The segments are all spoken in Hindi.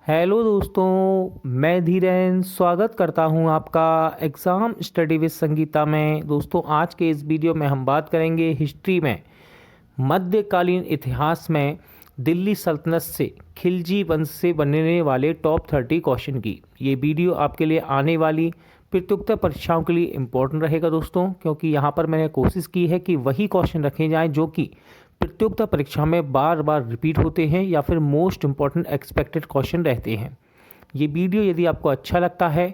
हेलो दोस्तों, मैं धीरेन स्वागत करता हूं आपका एग्ज़ाम स्टडी विद संगीता में। दोस्तों, आज के इस वीडियो में हम बात करेंगे हिस्ट्री में मध्यकालीन इतिहास में दिल्ली सल्तनत से खिलजी वंश से बनने वाले टॉप 30 क्वेश्चन की। ये वीडियो आपके लिए आने वाली प्रतियोगिता परीक्षाओं के लिए इम्पोर्टेंट रहेगा दोस्तों, क्योंकि यहाँ पर मैंने कोशिश की है कि वही क्वेश्चन रखे जाएँ जो कि प्रतियोगिता परीक्षा में बार बार रिपीट होते हैं या फिर मोस्ट इम्पॉर्टेंट एक्सपेक्टेड क्वेश्चन रहते हैं। ये वीडियो यदि आपको अच्छा लगता है,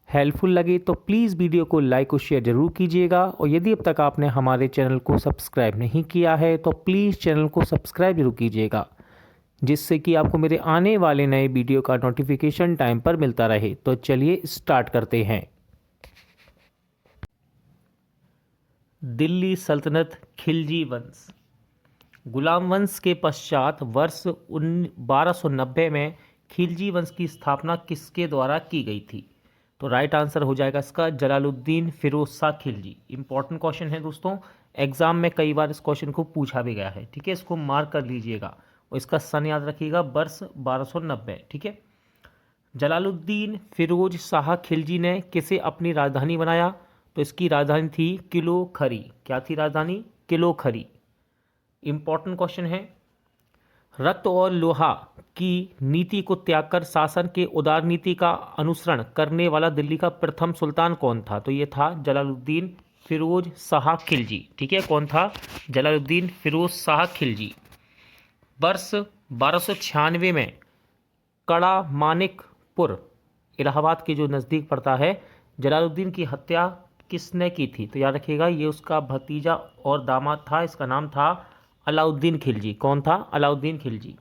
हेल्पफुल लगे, तो प्लीज़ वीडियो को लाइक और शेयर ज़रूर कीजिएगा। और यदि अब तक आपने हमारे चैनल को सब्सक्राइब नहीं किया है तो प्लीज़ चैनल को सब्सक्राइब जरूर कीजिएगा, जिससे कि आपको मेरे आने वाले नए वीडियो का नोटिफिकेशन टाइम पर मिलता रहे। तो चलिए स्टार्ट करते हैं। दिल्ली सल्तनत खिलजी वंश। गुलाम वंश के पश्चात वर्ष 1290 में खिलजी वंश की स्थापना किसके द्वारा की गई थी? तो राइट आंसर हो जाएगा इसका जलालुद्दीन फिरोज शाह खिलजी। इंपॉर्टेंट क्वेश्चन है दोस्तों, एग्जाम में कई बार इस क्वेश्चन को पूछा भी गया है। ठीक है, इसको मार्क कर लीजिएगा और इसका सन याद रखिएगा, वर्ष 1290। ठीक है, जलालुद्दीन फिरोज शाह खिलजी ने किसे अपनी राजधानी बनाया? तो इसकी राजधानी थी किलो खरी। क्या थी राजधानी? किलो खरी। इंपॉर्टेंट क्वेश्चन है, रक्त और लोहा की नीति को त्याग कर शासन के उदार नीति का अनुसरण करने वाला दिल्ली का प्रथम सुल्तान कौन था? तो ये था जलालुद्दीन फिरोज शाह खिलजी। ठीक है, कौन था? जलालुद्दीन फिरोज शाह खिलजी। वर्ष 1296 में कड़ा मानिकपुर इलाहाबाद के जो नज़दीक पड़ता है, जलालुद्दीन की हत्या किसने की थी? तो याद रखिएगा, ये उसका भतीजा और दामाद था। इसका नाम था अलाउद्दीन खिलजी। कौन था? अलाउद्दीन खिलजी।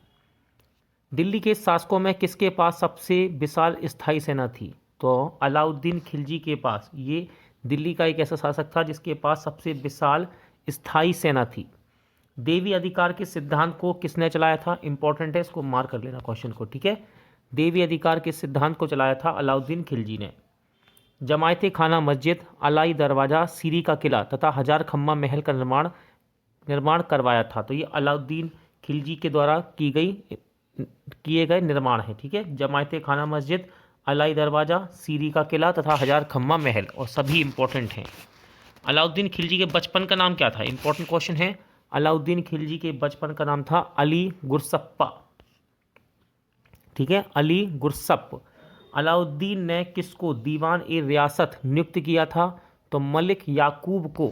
दिल्ली के शासकों में किसके पास सबसे विशाल स्थायी सेना थी? तो अलाउद्दीन खिलजी के पास, ये दिल्ली का एक ऐसा शासक था जिसके पास सबसे विशाल स्थायी सेना थी। देवी अधिकार के सिद्धांत को किसने चलाया था? इंपॉर्टेंट है, इसको मार्क कर लेना क्वेश्चन को। ठीक है, देवी अधिकार के सिद्धांत को चलाया था अलाउद्दीन खिलजी ने। जमायते खाना मस्जिद, अलाई दरवाज़ा, सीरी का किला तथा हजार खम्मा महल का निर्माण करवाया था? तो ये अलाउद्दीन खिलजी के द्वारा किए गए निर्माण है। ठीक है, जमायते खाना मस्जिद, अलाई दरवाज़ा, सीरी का किला तथा हजार खम्मा महल, और सभी इंपॉर्टेंट हैं। अलाउद्दीन खिलजी के बचपन का नाम क्या था? इंपॉर्टेंट क्वेश्चन है। अलाउद्दीन खिलजी के बचपन का नाम था अली गुरसप्पा। ठीक है, अली गुरसप। अलाउद्दीन ने किसको दीवान ए रियासत नियुक्त किया था? तो मलिक याकूब को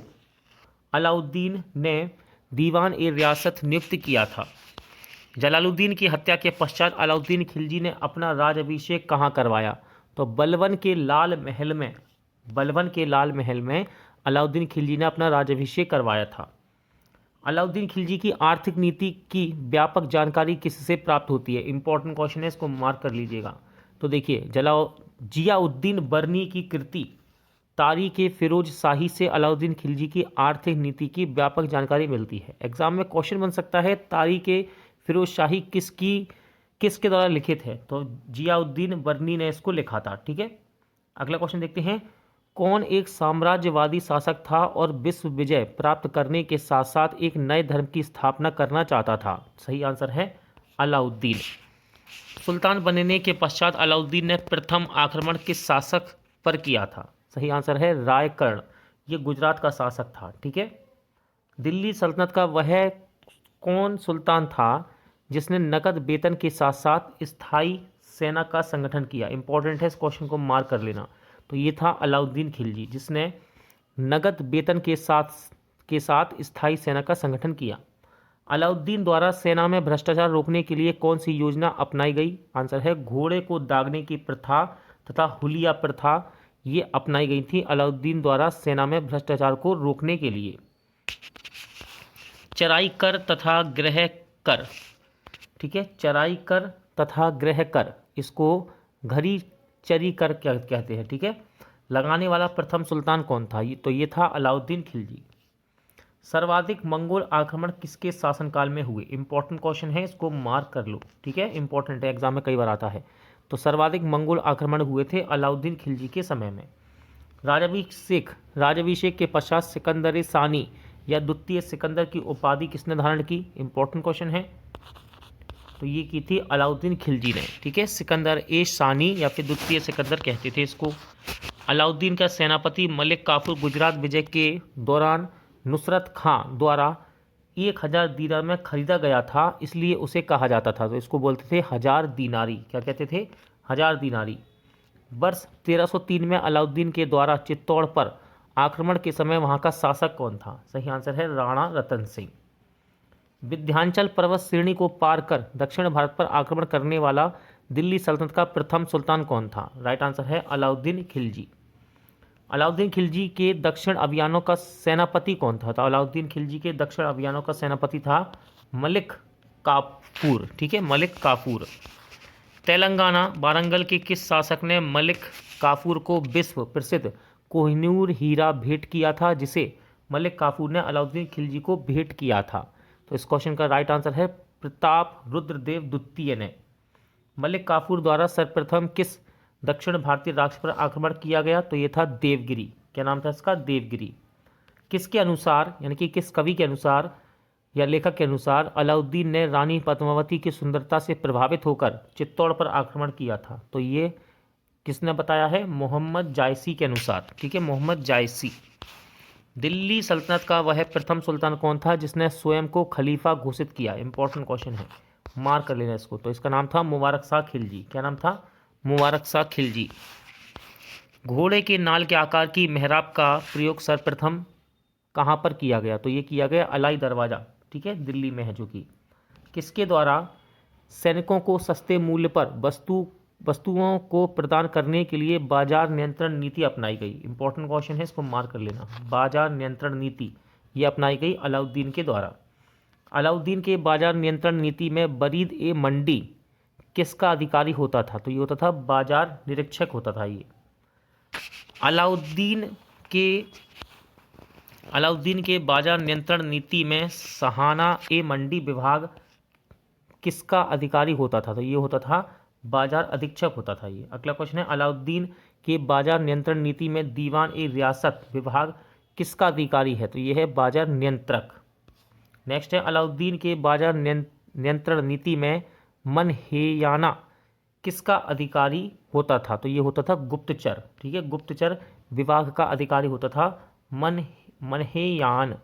अलाउद्दीन ने दीवान ए रियासत नियुक्त किया था। जलालुद्दीन की हत्या के पश्चात अलाउद्दीन खिलजी ने अपना राजाभिषेक कहाँ करवाया? तो बलबन के लाल महल में अलाउद्दीन खिलजी ने अपना राजाभिषेक करवाया था। अलाउद्दीन खिलजी की आर्थिक नीति की व्यापक जानकारी किससे प्राप्त होती है? इंपॉर्टेंट क्वेश्चन है, इसको मार्क कर लीजिएगा। तो देखिए, जियाउद्दीन बर्नी की कृति तारीख फिरोज शाही से अलाउद्दीन खिलजी की आर्थिक नीति की व्यापक जानकारी मिलती है। एग्जाम में क्वेश्चन बन सकता है, तारीख फिरोज शाही किसके द्वारा लिखित है? तो जियाउद्दीन बर्नी ने इसको लिखा था। ठीक है, अगला क्वेश्चन देखते हैं। कौन एक साम्राज्यवादी शासक था और विश्व विजय प्राप्त करने के साथ साथ एक नए धर्म की स्थापना करना चाहता था? सही आंसर है अलाउद्दीन। सुल्तान बनने के पश्चात अलाउद्दीन ने प्रथम आक्रमण किस शासक पर किया था? सही आंसर है रायकर्ण। ये गुजरात का शासक था। ठीक है, दिल्ली सल्तनत का वह कौन सुल्तान था जिसने नकद वेतन के साथ साथ स्थायी सेना का संगठन किया? इंपॉर्टेंट है, इस क्वेश्चन को मार्क कर लेना। तो ये था अलाउद्दीन खिलजी, जिसने नकद वेतन के साथ स्थायी सेना का संगठन किया। अलाउद्दीन द्वारा सेना में भ्रष्टाचार रोकने के लिए कौन सी योजना अपनाई गई? आंसर है घोड़े को दागने की प्रथा तथा हुलिया प्रथा, ये अपनाई गई थी अलाउद्दीन द्वारा सेना में भ्रष्टाचार को रोकने के लिए। चराई कर तथा गृह कर। ठीक है, चराई कर तथा गृह कर, इसको घरी चरी कर क्या कहते हैं। ठीक है, लगाने वाला प्रथम सुल्तान कौन था? तो ये था अलाउद्दीन खिलजी। सर्वाधिक मंगोल आक्रमण किसके शासनकाल में हुए? इंपॉर्टेंट क्वेश्चन है, इसको मार्क कर लो। ठीक है, इंपॉर्टेंट है, एग्जाम में कई बार आता है। तो सर्वाधिक मंगोल आक्रमण हुए थे अलाउद्दीन खिलजी के समय में। राजाभिषेक के पश्चात सिकंदर सानी या द्वितीय सिकंदर की उपाधि किसने धारण की? इंपॉर्टेंट क्वेश्चन है। तो ये की थी अलाउद्दीन खिलजी ने। ठीक है, सिकंदर ए शानी या फिर द्वितीय सिकंदर कहते थे इसको। अलाउद्दीन का सेनापति मलिक काफूर गुजरात विजय के दौरान नुसरत खां द्वारा 1000 दीनार में खरीदा गया था, इसलिए उसे कहा जाता था, तो इसको बोलते थे 1000 दीनारी। क्या कहते थे? 1000 दीनारी। वर्ष 1303 में अलाउद्दीन के द्वारा चित्तौड़ पर आक्रमण के समय वहां का शासक कौन था? सही आंसर है राणा रतन सिंह। विंध्याचल पर्वत श्रेणी को पार कर दक्षिण भारत पर आक्रमण करने वाला दिल्ली सल्तनत का प्रथम सुल्तान कौन था? राइट आंसर है अलाउद्दीन खिलजी। अलाउद्दीन खिलजी के दक्षिण अभियानों का सेनापति कौन था? तो अलाउद्दीन खिलजी के दक्षिण अभियानों का सेनापति था मलिक काफूर। ठीक है, मलिक काफूर। तेलंगाना वारंगल के किस शासक ने मलिक काफूर को विश्व प्रसिद्ध कोहिनूर हीरा भेंट किया था, जिसे मलिक काफूर ने अलाउद्दीन खिलजी को भेंट किया था? तो इस क्वेश्चन का राइट आंसर है प्रताप रुद्रदेव द्वितीय ने। मलिक काफूर द्वारा सर्वप्रथम किस दक्षिण भारतीय राष्ट्र पर आक्रमण किया गया? तो ये था देवगिरी। क्या नाम था इसका? देवगिरी। किसके अनुसार, यानी कि किस कवि के अनुसार या लेखक के अनुसार अलाउद्दीन ने रानी पद्मावती की सुंदरता से प्रभावित होकर चित्तौड़ पर आक्रमण किया था? तो ये किसने बताया है? मोहम्मद जायसी के अनुसार। ठीक है, मोहम्मद जायसी। दिल्ली सल्तनत का वह प्रथम सुल्तान कौन था जिसने स्वयं को खलीफा घोषित किया? इंपॉर्टेंट क्वेश्चन है, मार्क कर लेना इसको। तो इसका नाम था मुबारक शाह खिलजी। क्या नाम था? मुबारक शाह खिलजी। घोड़े के नाल के आकार की मेहराब का प्रयोग सर्वप्रथम कहाँ पर किया गया? तो ये किया गया अलाई दरवाज़ा। ठीक है, दिल्ली में है जो कि। किसके द्वारा सैनिकों को सस्ते मूल्य पर वस्तुओं को प्रदान करने के लिए बाजार नियंत्रण नीति अपनाई गई? इंपॉर्टेंट क्वेश्चन है, इसको मार्क कर लेना। बाजार नियंत्रण नीति ये अपनाई गई अलाउद्दीन के द्वारा। अलाउद्दीन के बाजार नियंत्रण नीति में बरीद ए मंडी किसका अधिकारी होता था? तो ये होता था बाजार निरीक्षक होता था ये। अलाउद्दीन के बाजार नियंत्रण नीति में सहाना ए मंडी विभाग किसका अधिकारी होता था? तो ये होता था बाजार अधीक्षक होता था ये। अगला क्वेश्चन है, अलाउद्दीन के बाजार नियंत्रण नीति में दीवान ए रियासत विभाग किसका अधिकारी है? तो ये है बाजार नियंत्रक। नेक्स्ट है, अलाउद्दीन के बाजार नियंत्रण नीति में मनहेयाना किसका अधिकारी होता था? तो ये होता था गुप्तचर। ठीक है, गुप्तचर विभाग का अधिकारी होता था मनहेयान।